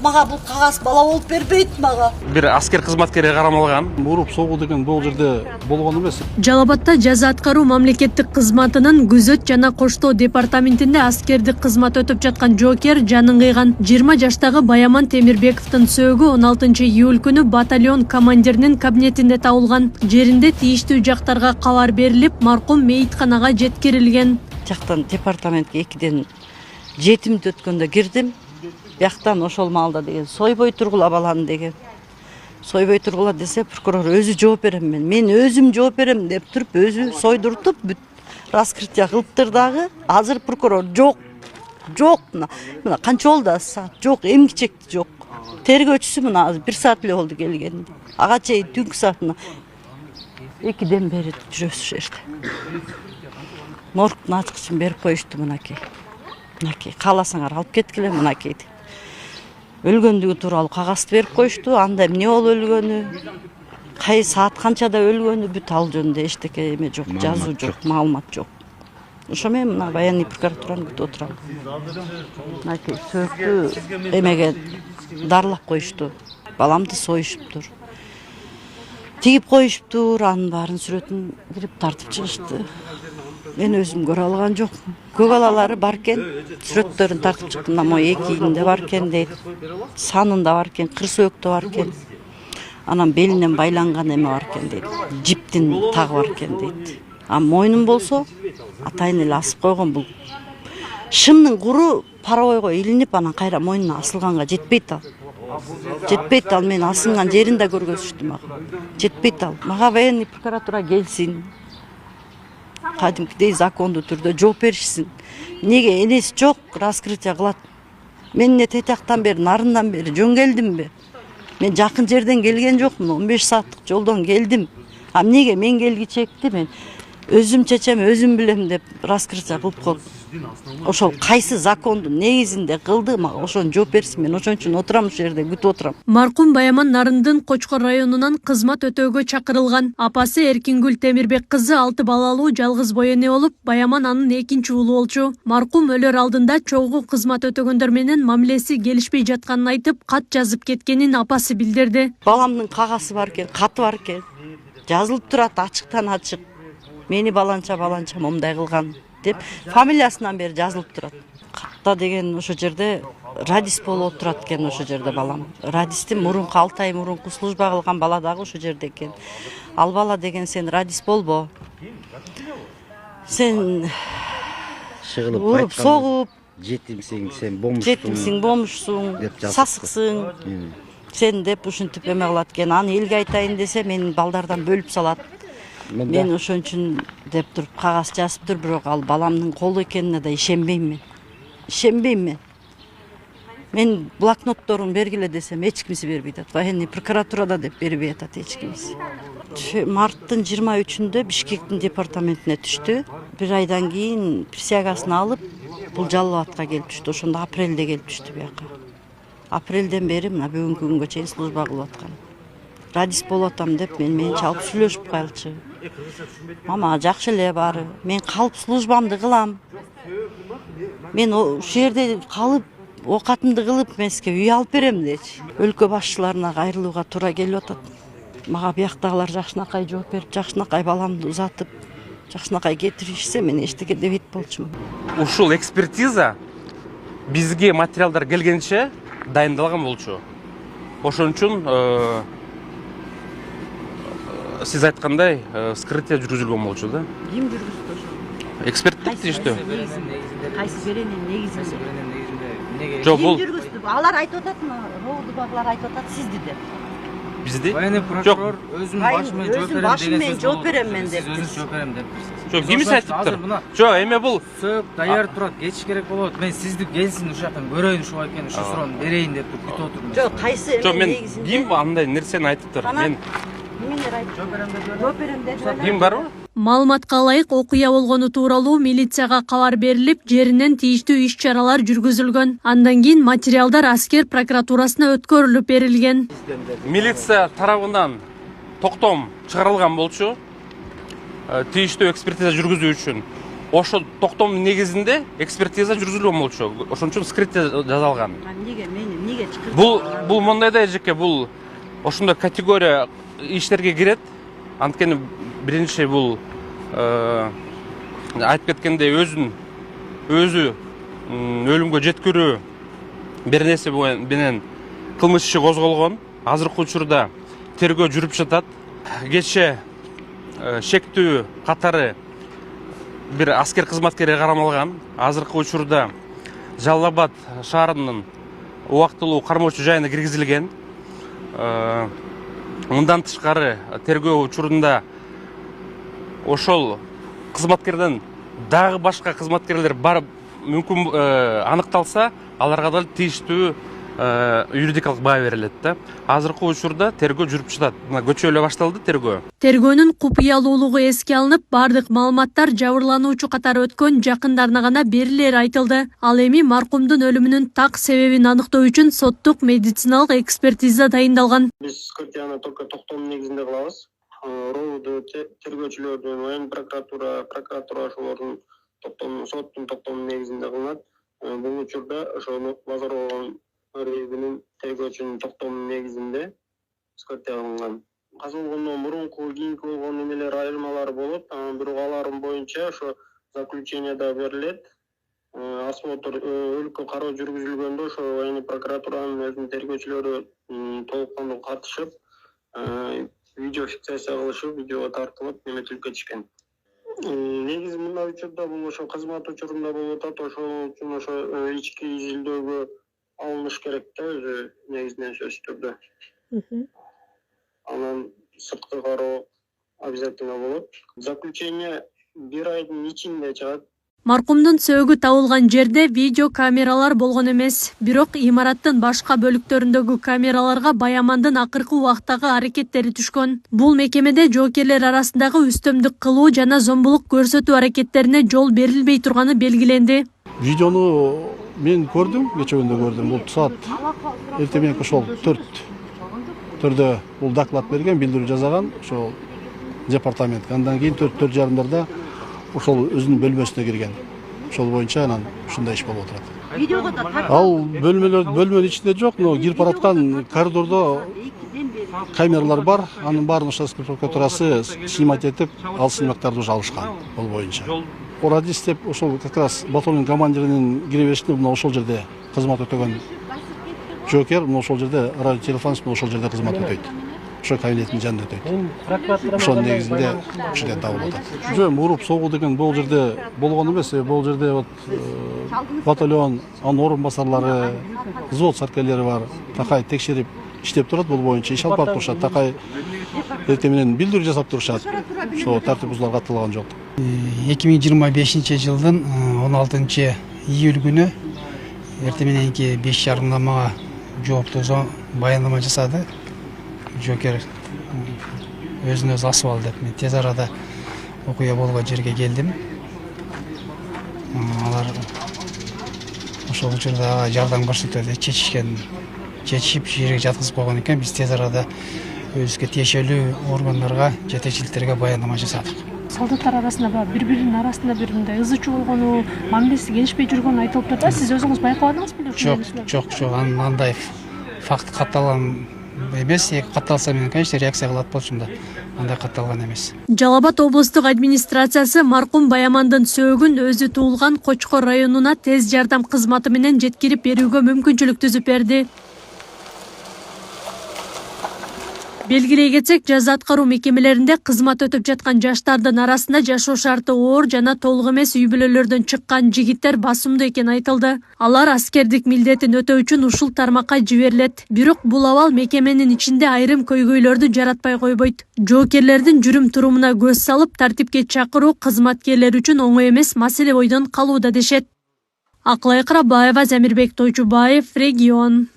мага бул кагаз бала болуп бербейт мага. Бир аскер кызматкерге карамалган. Уруп согуу деген бул жерде болгон эмес. Жалал Абадта жаза аткаруу мамлекеттик кызматынын күзөт жана коштоо департаментинде аскердик кызмат өтүп жаткан жоокер жанын кыйган. 20 жаштагы Баяман Темирбековдун сөөгү 16 июль күнү батальон командиринин кабинетинде табылган. Жеринде тийиштүү жактарга кабар берилип, маркум мейитканага жеткирилген. Жактан департаментке 2ден жетимди өткөндө кирдим. Бияктан ошол маалда деген сойбой тургула баланы деген. Сойбой тургула десе прокурор өзү жооп берем мен өзүм жооп берем деп туруп өзү сойдуртуп бүт раскрытие кылыптыр дагы. Азыр прокурор жок мына канча болду саат жок, эмгичекти жок. Тергөөчүсү мына азыр 1 саат эле болду келгенде. Ага чейин түнкү саатына 2ден бери жүрөбүз ушул жерде. Моргтун ачкычын берип коюшту мынакей. Мынакей кааласаңар алып кеткиле мынакей. Өлгөндүгү тууралуу кагазды берип коюшту. Анда эмне болуп өлгөнү, кай саат канчада өлгөнү бүт ал жөнүндө эчтеке эме жок, жазуу жок, маалымат жок. Ошо менен мына военный прокуратураны күтүп отурам. Мынакей сөктү эмеге дарылап коюшту. Баламды союшуптур. Тигип коюшуптур, анын баарын сүрөтүн кирип тартып чыгышты. Мен өзүм көрө алган жокмун. Көк алалары бар экен, сүрөттөрүн тартып чыктым, мои 2-inde бар экен дейт. Санында бар экен, кыр сөөктө бар экен. Анан белинен байланган эме бар экен дейт. Жиптин тагы бар экен дейт. А мойнун болсо атайын эле асып койгон бул. Шымдын куру паровойго илинип, анан кайра мойнуна асылганга жетпейт ал. Жетпейт ал, мен асынган жерин да көргөзүштү мага. Жетпейт ал. Мага военный прокуратура келсин. Кадимкидей закондуу түрдө жооп беришсин. Неге энеси жок раскрытие кылат. Мен эмне тетяктан бери, нарындан бери жөн келдимби? Мен жакын жерден келген жокмун, 15 сааттык жолдон келдим. А эмнеге мен келгичекти мен өзүм чечем, өзүм билем деп раскрытие кылып коюп. Ошол кайсы закондун негизинде кылды, мага ошону жооп берсин. Мен ошон үчүн отурам ушул жерде күтүп отурам. Маркум Баяман Нарындын Кочкор районунан кызмат өтөөгө чакырылган. Апасы Эркингүл Темирбек кызы 6 балалуу жалгыз бой эне болуп, Баяман анын 2-чи уулу болчу. Маркум өлөр алдында чогуу кызмат өтөгөндөр менен мамилеси келишпей жатканын айтып, кат жазып кеткенин апасы билдирди. Баламдын кагазы бар экен, каты бар экен. Жазылып турат ачыктан ачык. Мени баланча момдай кылган деп фамилиясынан бери жазылып турат. Катта деген ошо жерде радис болуп турат экен ошо жерде балам. Радистин мурунку 6 ай мурунку служба кылган бала дагы ошо жерде экен. Ал бала деген сен радис болбо. Сен шыгылып уруп согуп жетимсиң, сен бомушсуң, сасыксың. Сен деп ушинтип эме кылат экен. Аны элге айтайын десе менин балдардан бөлүп салат. Мен ошон үчүн деп туруп кагаз жазыптыр, бирок ал баламдын колу экенине да ишенбейм мен. Мен блокнотторун бергиле десем эч кимиси бербей атат. Военный прокуратурада деп бербей атат эч кимиси. Марттын 23-ндө Бишкектин департаментине түштү. 1 айдан кийин присягасын алып, бул Жалал Абадка келип түштү. Ошондо апрелде келип түштү бияка. Апрелден бери мына бүгүнкү күнгө чейин служба кылып аткан. Радис болуп атам деп менен чалып сүйлөшүп калчу. Мама жакшы эле баары. Мен калып службамды кылам. Мен ушул жерде калып оокатымды кылып эмеске үй алып берем дечи. Өлкө башчыларына кайрылууга туура келип атат. Мага бияктагылар жакшынакай жооп берип, жакшынакай баламды узатып, жакшынакай кетиришсе мен эчтеке дебейт болчумун. Ушул экспертиза бизге материалдар келгенче дайындалган болчу. Ошон үчүн сиз айткандай скрытие жүргүзүлгөн болчу да. Ким жүргүздү ошону? Эксперттик тийиштүү. Кайсы беренин негизинде? Жок, бул жүргүздү? Алар айтып атат, Роудубагылар айтып атат сизди деп. бизди? Военный прокурор өзүм башым менен жооп берем мен деп. Өзүм жооп берем деп. Жок, кимис айтыптыр? Жок, эме бул Сөөк даяр турат, кетиш керек болот. Мен сизди келсин ушул жактан көрөйүн ушул экени, ушул суроону берейин деп күтүп отурмун. Жок, кайсы Жок, мен негизинде? ким андай нерсени айтыптыр? Мен жооп берем деп. Ким барбы? Маалыматка ылайык окуя болгону тууралуу милицияга кабар берилип, жеринен тийиштүү иш-чаралар жүргүзүлгөн. Андан кийин материалдар аскер прокуратурасына өткөрүлүп берилген. Милиция тарабынан токтом чыгарылган болчу. Тийиштүү экспертиза жүргүзүү үчүн. Ошо токтомдун негизинде экспертиза жүргүзүлгөн болчу. Ошон үчүн скрытие жазалган. Эмнеге эмнеге чакырдыңар? Бул мындай да эжеке, бул ошондой категория иштерге кирет. Анткени биринчи бул айтып кеткендей өзү өлүмгө жеткирүү бир нерсе менен кылмыш иши козголгон. Азыркы учурда тергөө жүрүп жатат. Кечээ шектүү катары бир аскер кызматкери карамалган. Азыркы учурда Жалал Абад шаарынын убактылуу кармоочу жайына киргизилген. Мындан тышкары тергөө учурунда ошол кызматкерден дагы башка кызматкерлер бар мүмкүн аныкталса, аларга да тийиштүү юридикалык баа берилет да. Азыркы учурда тергөө жүрүп жатат. Мына көчө эле башталды тергөө. Тергөөнүн купуялуулугу эске алынып, бардык маалыматтар жабырлануучу катары өткөн жакындарына гана берилери айтылды. Ал эми маркумдун өлүмүнүн так себебин аныктоо үчүн соттук медициналык экспертиза дайындалган. Биз скрытияны только токтом негизинде кылабыз. Роуду тергөөчүлөрдүн, воен прокуратура ошолордун соттун токтому негизинде кылынат. Бул учурда ошону базар рейдинин тергөөчүнүн токтому негизинде скрытия кылынган. Казылгондон мурунку кийинки болгон эмелер айырмалары болот. Бирок алардын боюнча ошо заключениеда берилет. Осмотр өлкө кароо жүргүзүлгөндө ошо военный прокуратуранын өзүнүн тергөөчүлөрү толуккандуу катышып, видео фиксация кылышып, видео тартылып, эметилип кетишкен. Негизи мындай учурда бул ошо кызмат учурунда болуп атат. Ошол үчүн ошо ички изилдөөгө алыныш керек да, өзү негизинен сөзсүз түрдө. Анан сырткы кароо обязательно болот. Заключение 1 айдын ичинде чыгат. Маркумдун сөөгү табылган жерде видео камералар болгон эмес. Бирок имараттын башка бөлүктөрүндөгү камераларга Баямандын акыркы убактагы аракеттери түшкөн. Бул мекемеде жоокерлер арасындагы үстөмдүк кылуу жана зомбулук көрсөтүү аракеттерине жол берилбей турганы белгиленди. Видеону мен көрдүм, кечээ күндө көрдүм. Бул саат эртең менен ошол 4-төрдө бул доклад берген, билдирүү жасаган ошол департамент. Андан кийин 4-4:30 ошол өзүнүн бөлмөсүнө кирген. Ошол боюнча анан ушундай иш болуп отурат. Видеого да Ал бөлмөнүн ичинде жок, но кирип бараткан коридордо камералар бар. Анын баарын ошол прокуратурасы снимать этип, ал снимактарды уже алышкан бул боюнча. Радист деп ошол как раз батальон командиринин кире беришинде мына ошол жерде кызмат өтөгөн жоокер, мына ошол жерде радио телефон ошол жерде кызмат өтөйт. Ошо кабинеттин жанында өтөйт. Ошол негизинде ушундай табылып атат. Жөн уруп согуу деген бул жерде болгон эмес, бул жерде вот батальон, анын орун басарлары, взвод саркерлери бар. Такай текшерип иштеп турат бул боюнча, иш алып барып турушат. Такай эртең менен билдирүү жасап турушат. Ошо тартип бузуулар катталган жок. 2025 жылдын 16 июль күнү эртең мененки 5:30 мага жооптуу баяндама жасады. Жокер өзүнө өзү асып алды деп. Мен тез арада окуя болгон жерге келдим. Алар ошол учурда жардам көрсөтөдү, чечишип жерге жаткызып койгон экен. Биз тез арада өзүбүзгө тиешелүү органдарга, жетекчиликтерге баяндама жасадык. Солдаттар арасында бири-биринин арасында бир мындай ызычуу болгону, мамилеси келишпей жүргөнү айтылып турат. Сиз өзүңүз байкабадыңыз беле? Жок, андай факт катталган эмес. Катталса мен, конечно, реакция кылат болчумун да. Андай катталган эмес. Жалал Абад облустук администрациясы маркум Баямандын сөөгүн өзү туулган Кочкор районуна тез жардам кызматы менен жеткирип берүүгө мүмкүнчүлүк түзүп берди. Белгилей кетсек, жаза аткаруу мекемелеринде кызмат өтүп жаткан жаштардын арасында жашоо шарты оор жана толук эмес үй бүлөлөрдөн чыккан жигиттер басымдуу экени айтылды. Алар аскердик милдетин өтөө үчүн ушул тармакка жиберилет. Бирок бул абал мекеменин ичинде айрым көйгөйлөрдү жаратпай койбойт. Жоокерлердин жүрүм турумуна көз салып, тартипке чакыруу кызматкерлер үчүн оңой эмес маселе бойдон калууда дешет. Акылай Карабаева, Замирбек Тойчубаев, Регион.